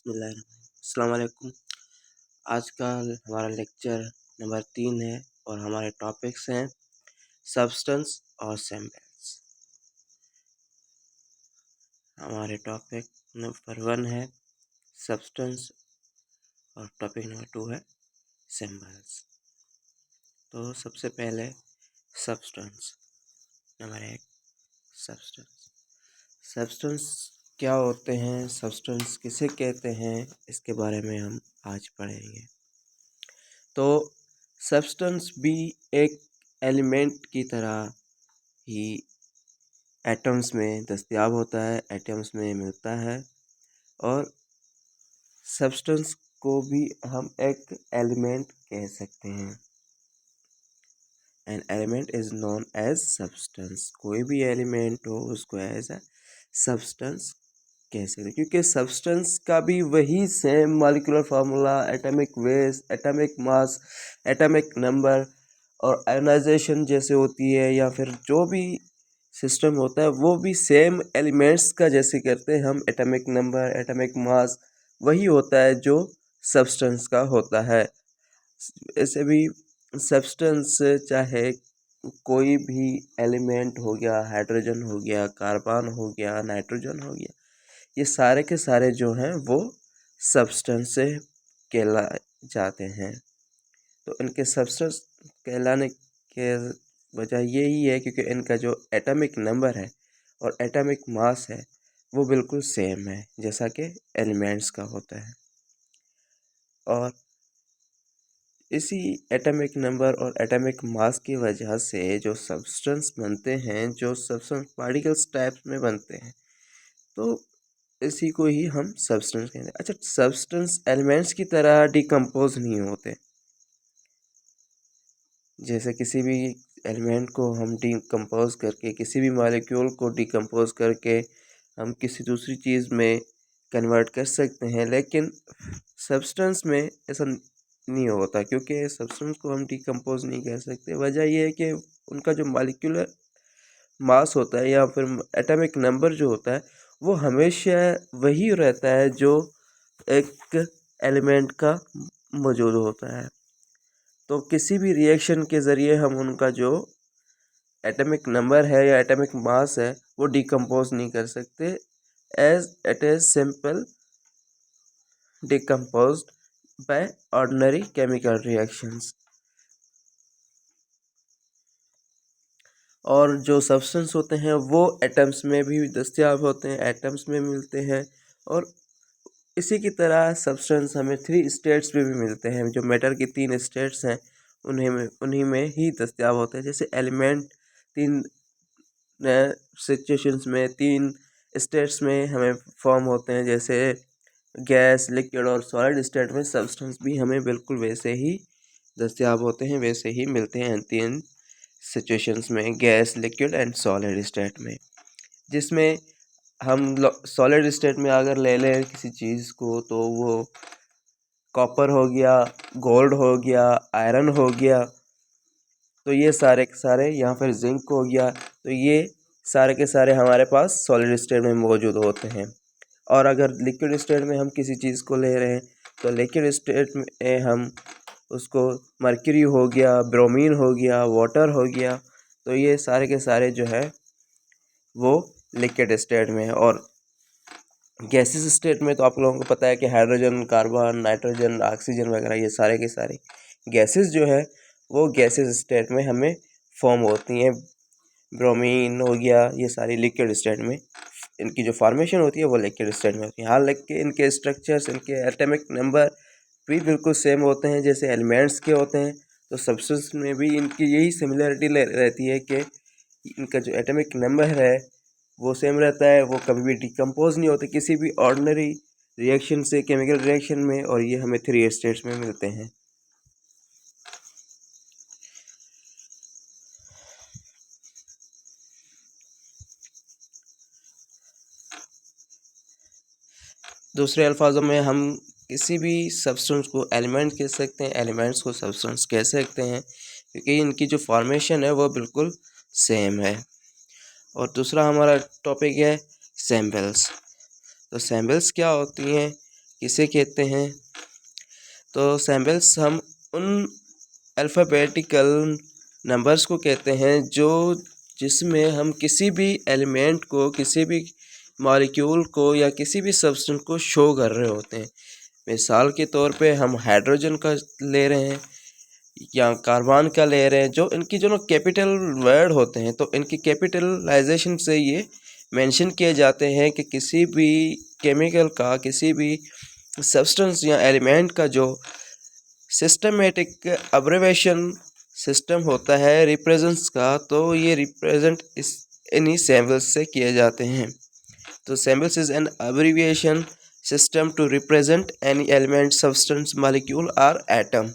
अस्सलाम वालेकुम। आज का हमारा लेक्चर नंबर 3 है और हमारे टॉपिक्स हैं सब्सटेंस और सैम्पल्स। हमारे टॉपिक नंबर 1 है सब्सटेंस और टॉपिक नंबर 2 है सैम्पल्स। तो सबसे पहले सब्सटेंस। Number 1 substance. सब्सटेंस क्या होते हैं, सब्सटेंस किसे कहते हैं, इसके बारे में हम आज पढ़ेंगे। तो सब्सटेंस भी एक एलिमेंट की तरह ही एटम्स में दस्तयाब होता है, एटम्स में मिलता है और सब्सटेंस को भी हम एक एलिमेंट कह सकते हैं। An element is known as substance. कोई भी एलिमेंट हो उसको एज अ सब्सटेंस कह सकते हैं, क्योंकि सब्सटेंस का भी वही same molecular formula, atomic weight, atomic mass, atomic number और आयोनाइजेशन जैसे होती है, या फिर जो भी सिस्टम होता है वो भी सेम एलिमेंट्स का जैसे करते हैं हम। एटॉमिक नंबर, एटॉमिक मास वही होता है जो सब्सटेंस का होता है। ऐसे भी सब्सटेंस चाहे कोई भी एलिमेंट हो गया, हाइड्रोजन हो गया, कार्बन हो गया, नाइट्रोजन हो गया, ये सारे के सारे जो हैं वो सब्सटेंस से कहलाए जाते हैं। तो इनके सब्सटेंस कहलाने के वजह यही है क्योंकि इनका जो एटॉमिक नंबर है और एटॉमिक मास है वो बिल्कुल सेम है जैसा कि एलिमेंट्स का होता है। और इसी एटॉमिक नंबर और एटॉमिक मास की वजह से जो सब्सटेंस बनते हैं, जो सब्सटेंस पार्टिकल्स टाइप में बनते हैं, तो इसी को ही हम सब्सटेंस कहते हैं। अच्छा, सब्सटेंस एलिमेंट्स की तरह डिकम्पोज नहीं होते। जैसे किसी भी एलिमेंट को हम डिकम्पोज करके, किसी भी मॉलिक्यूल को डिकम्पोज करके हम किसी दूसरी चीज़ में कन्वर्ट कर सकते हैं, लेकिन सब्सटेंस में ऐसा नहीं होता, क्योंकि सब्सटेंस को हम डिकम्पोज नहीं कर सकते। वजह यह है कि उनका जो मॉलिक्यूलर मास होता है या फिर एटॉमिक नंबर जो होता है वो हमेशा वही रहता है जो एक एलिमेंट का मौजूद होता है। तो किसी भी रिएक्शन के ज़रिए हम उनका जो एटॉमिक नंबर है या एटॉमिक मास है वो डिकम्पोज नहीं कर सकते, as it is simple decomposed by ordinary chemical reactions। और जो सब्सटेंस होते हैं वो एटम्स में भी दस्तयाब होते हैं, एटम्स में मिलते हैं। और इसी की तरह सब्सटेंस हमें 3 स्टेट्स में भी मिलते हैं। जो मैटर की 3 स्टेट्स हैं उन्हीं में ही दस्तयाब होते हैं। जैसे एलिमेंट 3 सिचुएशंस में, 3 स्टेट्स में हमें फॉर्म होते हैं। जैसे गैस, लिक्विड और सॉलिड स्टेट में सब्सटेंस भी हमें बिल्कुल वैसे ही दस्तयाब होते हैं, वैसे ही मिलते हैं 3 सिचुएशंस में, gas, liquid and solid state में। जिसमें हम सॉलिड स्टेट में अगर ले लें किसी चीज़ को तो वो कॉपर हो गया, गोल्ड हो गया, आयरन हो गया, तो ये सारे के सारे, यहाँ पर जिंक हो गया, तो ये सारे के सारे हमारे पास सॉलिड स्टेट में मौजूद होते हैं। और अगर लिक्विड स्टेट में हम किसी चीज़ को ले रहे हैं तो लिक्विड स्टेट में हम उसको मर्क्यूरी हो गया, ब्रोमीन हो गया, वाटर हो गया, तो ये सारे के सारे जो है वो लिक्विड स्टेट में है। और गैसेस स्टेट में तो आप लोगों को पता है कि हाइड्रोजन, कार्बन, नाइट्रोजन, ऑक्सीजन वगैरह ये सारे के सारे गैसेस जो है वो गैसेस स्टेट में हमें फॉर्म होती हैं। ब्रोमीन हो गया, ये सारी लिक्विड स्टेट में इनकी जो फॉर्मेशन होती है वो लिक्विड स्टेट में होती है। हालांकि इनके स्ट्रक्चर्स, इनके एटॉमिक नंबर भी बिल्कुल सेम होते हैं जैसे एलिमेंट्स के होते हैं। तो सब्सटेंस में भी इनकी यही सिमिलरिटी रहती है कि इनका जो एटॉमिक नंबर है वो सेम रहता है, वो कभी भी डिकम्पोज नहीं होते किसी भी ऑर्डिनरी रिएक्शन से, केमिकल रिएक्शन में। और ये हमें 3 स्टेट्स में मिलते हैं। दूसरे अल्फाजों में हम किसी भी सब्सटेंस को एलिमेंट कह सकते हैं, एलिमेंट्स को सब्सटेंस कह सकते हैं, क्योंकि इनकी जो फॉर्मेशन है वो बिल्कुल सेम है। और दूसरा हमारा टॉपिक है सैम्पल्स। तो सैम्पल्स क्या होती हैं? किसे कहते हैं? तो सैम्पल्स हम उन अल्फ़ाबेटिकल नंबर्स को कहते हैं जिसमें हम किसी भी एलिमेंट को, किसी भी मॉलिक्यूल को या किसी भी सब्सटेंस को शो कर रहे होते हैं। मिसाल के तौर पे हम हाइड्रोजन का ले रहे हैं या कार्बन का ले रहे हैं, जो इनकी जो कैपिटल वर्ड होते हैं, तो इनकी कैपिटलाइजेशन से ये मेंशन किए जाते हैं कि किसी भी केमिकल का, किसी भी सब्सटेंस या एलिमेंट का जो सिस्टमेटिक अब्रिविएशन सिस्टम होता है रिप्रेजेंट्स का, तो ये रिप्रेजेंट इन्हीं सैम्पल्स से किए जाते हैं। तो samples is an abbreviation system to represent any element, substance, molecule or atom.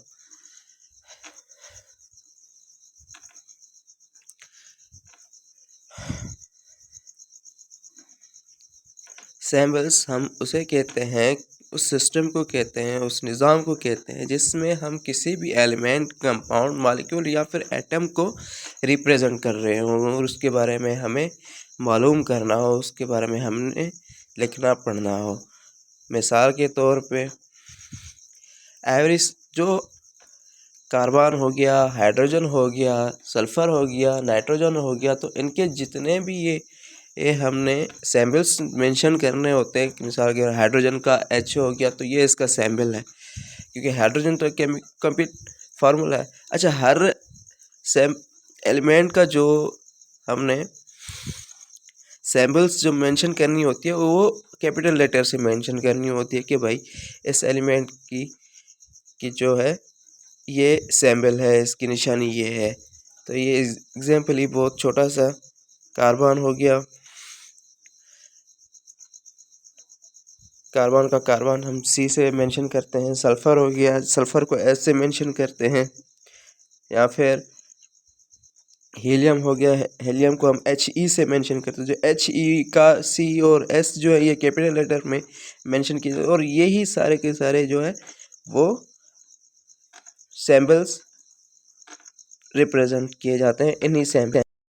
Samples हम उसे कहते हैं, उस सिस्टम को कहते हैं, उस निज़ाम को कहते हैं जिसमें हम किसी भी एलिमेंट, कंपाउंड, मॉलिक्यूल या फिर एटम को रिप्रेजेंट कर रहे हों और उसके बारे में हमें मालूम करना हो, उसके बारे में हमने लिखना पढ़ना हो। मिसाल के तौर पे एवरेज जो कार्बन हो गया, हाइड्रोजन हो गया, सल्फ़र हो गया, नाइट्रोजन हो गया, तो इनके जितने भी ये हमने सैम्पल्स मेंशन करने होते हैं। मिसाल के हाइड्रोजन का H हो गया, तो ये इसका सैम्पल है, क्योंकि हाइड्रोजन तो कंप्लीट फार्मूला है। अच्छा, हर एलिमेंट का जो हमने सैम्पल्स जो मेंशन करनी होती है वो कैपिटल लेटर से मेंशन करनी होती है कि भाई इस एलिमेंट की जो है ये सैम्पल है, इसकी निशानी ये है। तो ये एग्जाम्पल ही बहुत छोटा सा कार्बन हो गया, कार्बन का कार्बन हम C से मेंशन करते हैं। सल्फ़र हो गया, सल्फ़र को S से मेंशन करते हैं। या फिर हीलियम हो गया, हीलियम को हम HE से मेंशन करते हैं। जो HE का C और S जो है ये कैपिटल लेटर में मेंशन किए, और यही सारे के सारे जो है वो सैम्पल्स रिप्रेजेंट किए जाते हैं इन्हीं सैम्पल।